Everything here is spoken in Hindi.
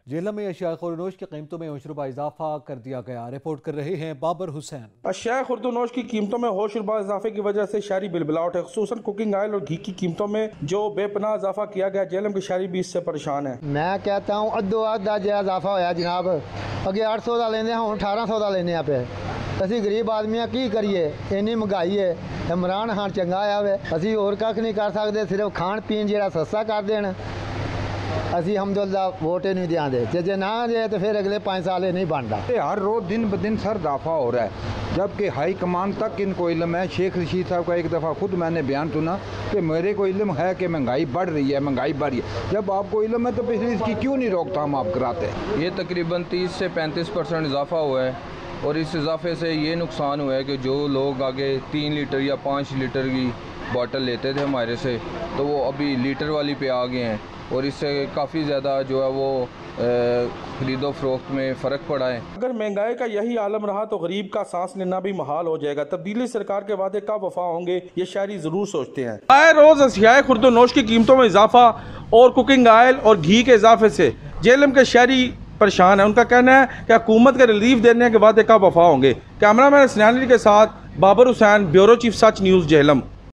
जेलम में अशिया खुर्दनोश की कीमतों में होशरुबा इजाफा कर दिया गया। रिपोर्ट कर रहे हैं बाबर हुसैन। अशिया खुर्दनोश की कीमतों में होशरुबा इजाफे की वजह से शहरी बिलबिलाहट है। खुसूसन कुकिंग ऑयल और घी की कीमतों में जो बेपनाह इजाफा किया गया, जेलम के शहरी भी इससे परेशान है। मैं कहता हूँ अद्धो अद्धा जो इजाफा होया जनाब, अगे 800 का लेने हूँ 1800 का लेने पे। असी गरीब आदमी की करिए, इन्नी महंगाई है। इमरान खान चंगा आया वे, असी होर कख नहीं कर सकते, सिर्फ खान पीन जो सस्ता कर देन असी हमदुल्ला वोट नहीं देंगे। जे ना दे तो फिर अगले 5 साल नहीं बनता। हर रोज दिन ब दिन सर इजाफा हो रहा है, जबकि हाई कमान तक इनको इल्म है। शेख रशीद साहब का एक दफ़ा खुद मैंने बयान सुना कि मेरे को इल्म है कि महंगाई बढ़ रही है, महंगाई बढ़ रही है। जब आपको इल्म है तो फिर इसकी क्यों नहीं रोकथाम आप कराते? ये तकरीबन 30 से 35% इजाफा हुआ है और इस इजाफे से ये नुकसान हुआ है कि जो लोग आगे 3 लीटर या 5 लीटर की बॉटल लेते थे हमारे से, तो वो अभी लीटर वाली पे आ गए हैं और इससे काफ़ी ज़्यादा जो है वो खरीदो फरोख्त में फ़र्क पड़ा है। अगर महंगाई का यही आलम रहा तो गरीब का सांस लेना भी महाल हो जाएगा। तब्दीली सरकार के वादे कब वफा होंगे, ये शहरी जरूर सोचते हैं। आए रोज अशिया खुर्दनोश की कीमतों में इजाफा और कुकिंग ऑयल और घी के इजाफे से जेलम के शहरी परेशान है। उनका कहना है कि हुकूमत के रिलीफ देने के वादे कब वफा होंगे। कैमरामैन सनानी के साथ बाबर हुसैन, ब्यूरो चीफ सच न्यूज़, जेहलम।